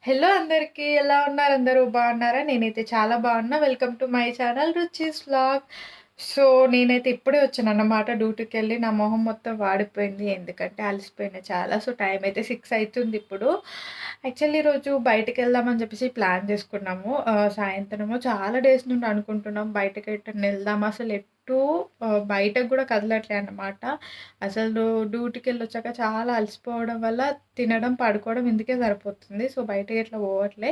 Hello అందరికీ. ఎలా ఉన్నారు? అందరూ బాగున్నారా? నేనైతే చాలా బాగున్నా. Welcome to my channel Ruchi's vlog. So, నేనైతే ఇప్పుడే వచ్చానన్నమాట డ్యూటీకెళ్ళి. నా మొహం మొత్తం వాడిపోయింది. ఎందుకంటే అలసిపోయినా చాలా. సో, టైం అయితే 6 అయితుంది ఇప్పుడు. యాక్చువల్లీ ఈరోజు బయటికెళ్దామని చెప్పేసి ప్లాన్ చేసుకున్నాము. సాయంత్రము చాలా డేస్ నుండి అనుకుంటున్నాం బయటకెట్టన్నా ఎళ్దాం. అసలు ఎటూ బయటకు గూడా కదలట్లే అన్నమాట. అసలు డ్యూటీకెళ్ళొచ్చాక చాలా అలసిపోవడం వల్ల తినడం, పడుకోవడం ఇందుకే సరిపోతుంది. సో, బయటకి ఎట్లా పోవట్లే.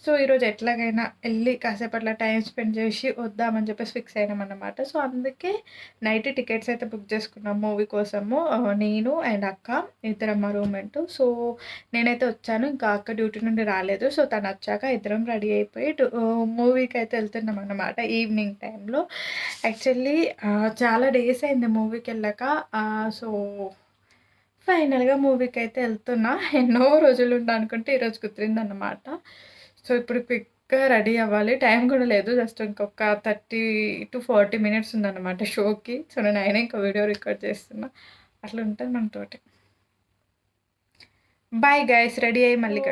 సో, ఈరోజు ఎట్లాగైనా ఎళ్లి కాసేపు అట్లా టైమ్ స్పెండ్ చేసి వద్దామని చెప్పేసి ఫిక్స్ అయినామన్నమాట. సో, అందుకే నైట్ టికెట్స్ అయితే బుక్ చేసుకున్నాం మూవీ కోసము. నేను అండ్ అక్క ఇద్దరం మా రూమ్‌మేట్. సో, నేనైతే వచ్చాను. ఇంకా అక్క డ్యూటీ నుండి రాలేదు. సో, తనొచ్చాక ఇద్దరం రెడీ అయిపోయి మూవీకైతే వెళ్తున్నామన్నమాట ఈవినింగ్ టైంలో. యాక్చువల్లీ చాలా డేస్ అయింది మూవీకెళ్ళాక. సో, ఫైనల్‌గా మూవీకైతే ఎళ్తున్నా. ఎన్నో రోజులుండి అనుకుంటే ఈరోజు కుదిరిందన్నమాట. సో, ఇప్పుడు క్విక్‌గా రెడీ అవ్వాలి. టైం కూడా లేదు. జస్ట్ ఇంకొక 30-40 మినిట్స్ ఉందన్నమాట షోకి. సో, నేనైనా ఇంకో వీడియో రికార్డ్ చేస్తున్నా. అట్లా ఉంటది మనతోటి. Bye guys. రెడీ అయ్యి మళ్ళీ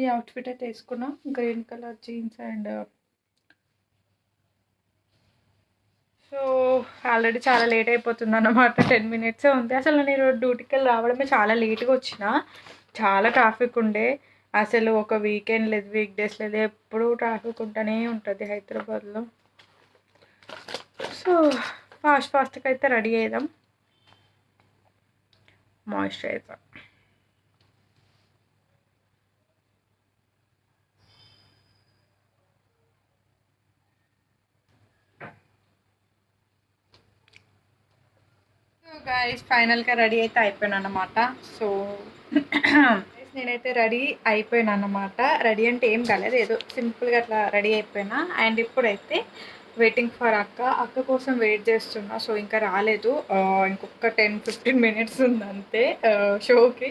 ఈ అవుట్‌ఫిట్ అయితే ఏసుకున్నా. Green colour jeans and so, already చాలా లేట్ అయిపోతుందన్నమాట. 10 మినిట్సే ఉంది. అసలు నేను ఈరోజు డ్యూటీకెళ్ళి రావడమే చాలా లేట్‌గా వచ్చినా. చాలా ట్రాఫిక్ ఉండే. అసలు ఒక వీకెండ్ లేదు, వీక్ డేస్ లేదు. ఎప్పుడూ ట్రాఫిక్ ఉంటూనే ఉంటది హైదరాబాద్‌లో. సో, ఫాస్ట్‌గా అయితే రెడీ అయిదాం. మాయిశ్చరైజర్. గైస్ ఫైనల్‌గా రెడీ అయితే అయిపోయానన్నమాట. సో, నేనైతే రెడీ అయిపోయానన్నమాట. రెడీ అంటే ఏం కాలేదు. ఏదో సింపుల్‌గా అట్లా రెడీ అయిపోయినా. అండ్ ఇప్పుడైతే వెయిటింగ్ ఫర్ అక్క. అక్క కోసం వెయిట్ చేస్తున్నా. సో, ఇంకా రాలేదు. ఇంకొక 10-15 మినిట్స్ ఉందంతే షోకి.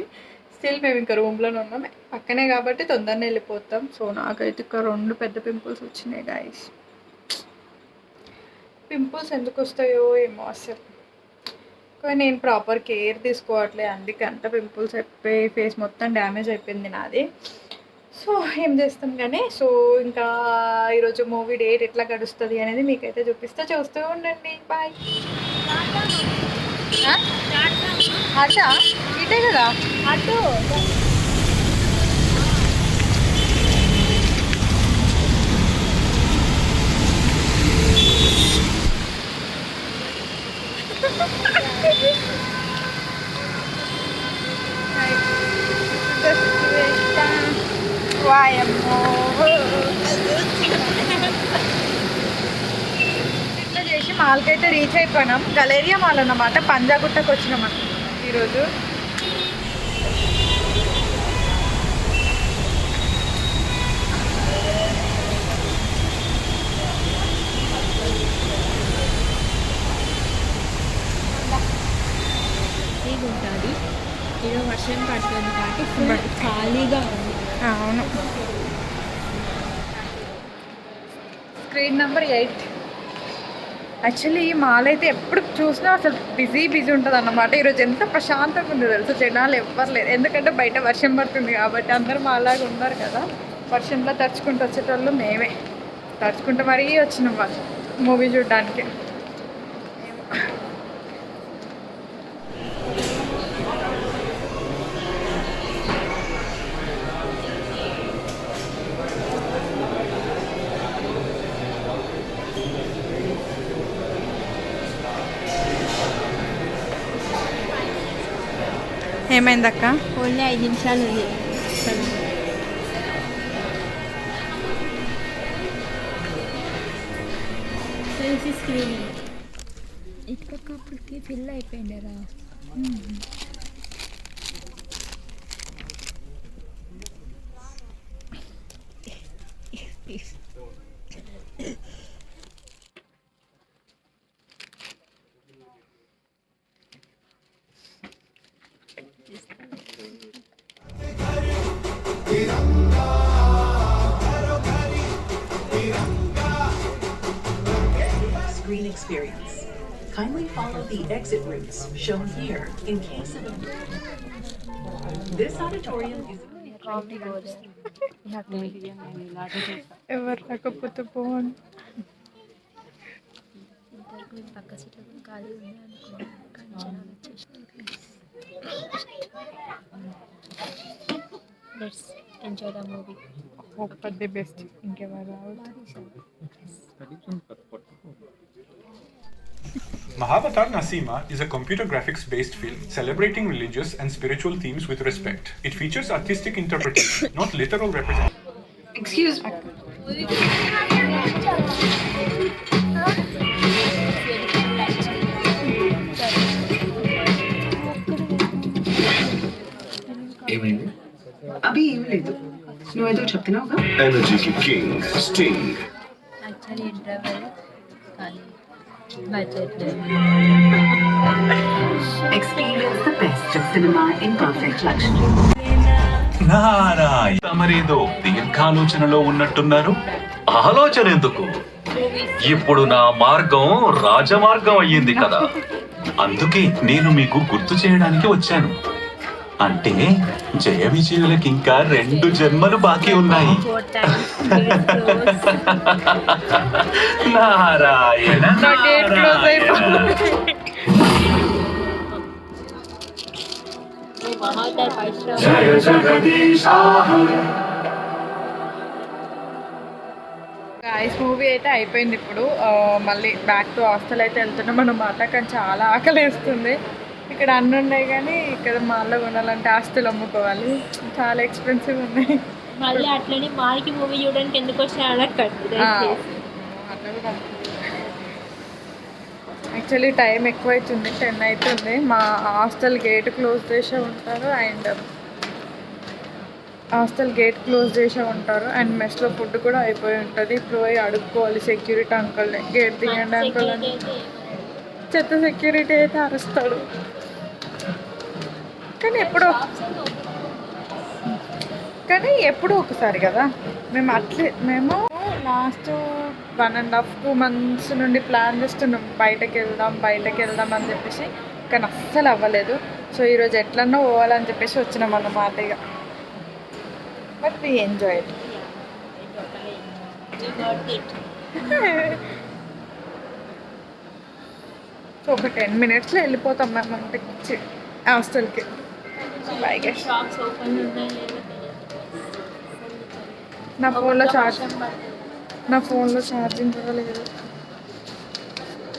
స్టిల్ మేము ఇంకా రూమ్‌లోనే ఉన్నాం. పక్కనే కాబట్టి తొందరనే వెళ్ళిపోతాం. సో, నాకైతే ఇక్కడ 2 పెద్ద పింపుల్స్ వచ్చినాయి గైస్. పింపుల్స్ ఎందుకు వస్తాయో ఏమో అసలు. కానీ నేను ప్రాపర్ కేర్ తీసుకోవట్లే. అందుకే అంత పింపుల్స్ అయిపోయి ఫేస్ మొత్తం డ్యామేజ్ అయిపోయింది నాది. సో, ఏం చేస్తాం కానీ. సో, ఇంకా ఈరోజు మూవీ డేట్ ఎట్లా గడుస్తుంది అనేది మీకైతే చూపిస్తా. చూస్తూ ఉండండి. బాయ్. అటా ఇటే కదా అటు వాయమ్మో ఇట్లా చేసి మాల్కైతే రీచ్ అయిపోయినాం. గలేరియా మాల్ అన్నమాట. పంజాగుట్టకు వచ్చినాం ఈరోజు. ఉంటుంది. ఈరోజు వర్షం పడుతుంది కాబట్టి ఫుల్ ఖాళీగా ఉంది. అవును. Screen number 8. యాక్చువల్లీ ఈ మాల్ అయితే ఎప్పుడు చూసినా అసలు బిజీ ఉంటుంది అన్నమాట. ఈరోజు ఎంత ప్రశాంతంగా ఉంది తెలుసు. జనాలు ఎవ్వరు లేదు. ఎందుకంటే బయట వర్షం పడుతుంది కాబట్టి అందరూ మాలాగా ఉన్నారు కదా. వర్షంలో తడుచుకుంటూ వచ్చేటోళ్ళు మేమే. తడుచుకుంటూ మరీ వచ్చినాం వాళ్ళు మూవీ చూడడానికి. ఏమైందక్క? ఓన్లీ 5 నిమిషాలు ఉంది. సెల్ఫీ స్క్రీనింగ్ ఇప్పటికప్పటికి ఫిల్ అయిపోయిండరా. Screen experience. Kindly follow the exit routes shown here in case of... This auditorium is... coffee గోదే ఎవరు రాకపోతే పోను. ఇంతవరకు మేము పక్క సీట్లో కూడా ఖాళీ ఉంది అనుకున్నాం కానీ జనాలు వచ్చేసారు. Let's enjoy the movie. Hope for the best. ఇంకెవరు రావద్దు. Mahavatar Nasima is a computer graphics based film celebrating religious and spiritual themes with respect. It features artistic interpretation, not literal representation. Excuse me. ఏమైంది? అభి ఏం లేదు, నువ్వేదో చెప్తున్నావుగా. ఎనర్జీకి king sting. Actually interval కానీ budget Experience the best of cinema in perfect luxury. Narayana, తమరేదో దీర్ఘాలోచనలో ఉన్నట్టున్నారు. ఆలోచన ఎందుకు? ఇప్పుడు నా మార్గం రాజమార్గం అయ్యింది కదా, అందుకే నేను మీకు గుర్తు చేయడానికి వచ్చాను. అంటే జయ విజయులకి ఇంకా 2 జన్మలు బాకీ ఉన్నాయి. 4 times నారాయణ నా గేట్ క్లోజ్ అయిపోయింది. మహావతార్ పరిశ్రమ గాయస్ మూవీ అయితే అయిపోయింది ఇప్పుడు. మళ్ళీ బ్యాక్ టు హాస్టల్ అయితే వెళ్తున్నాం అన్నమాట. కానీ చాలా ఆకలి వేస్తుంది. ఇక్కడ అన్నీ ఉన్నాయి కానీ ఇక్కడ మాల్లో కొనాలంటే ఆస్తులు అమ్ముకోవాలి. చాలా ఎక్స్పెన్సివ్ ఉన్నాయి. మళ్ళీ అట్లనే మాకి మూవీ చూడడానికి ఎందుకు వచ్చాను కట్టు. యాక్చువల్లీ టైం ఎక్కువ అవుతుంది, 10 అవుతుంది. మా హాస్టల్ గేట్ క్లోజ్ చేసే ఉంటారు అండ్ మెస్లో ఫుడ్ కూడా అయిపోయి ఉంటుంది. ఇప్పుడు పోయి అడుక్కోవాలి సెక్యూరిటీ అంకుల్ని, గేట్ తీయండి అంకుల్ అని. చెత్త సెక్యూరిటీ అయితే అరుస్తాడు. కానీ ఎప్పుడూ ఒకసారి కదా. మేము లాస్ట్ 1.5 2 months నుండి ప్లాన్ చేస్తున్నాం బయటకు వెళ్దాం అని చెప్పేసి. కానీ అస్సలు అవ్వలేదు. సో ఈరోజు ఎట్లన్నా పోవాలని చెప్పేసి వచ్చినాం అన్నమాట. ఇక but we enjoy it. So ఒక 10 minutesలో వెళ్ళిపోతాం మేము అంతే హాస్టల్కి. Bye guys. షాప్స్ ఓపెన్ ఉన్నాయి లేదో నా ఫోన్లో ఛార్జింగ్ కూడా లేదు.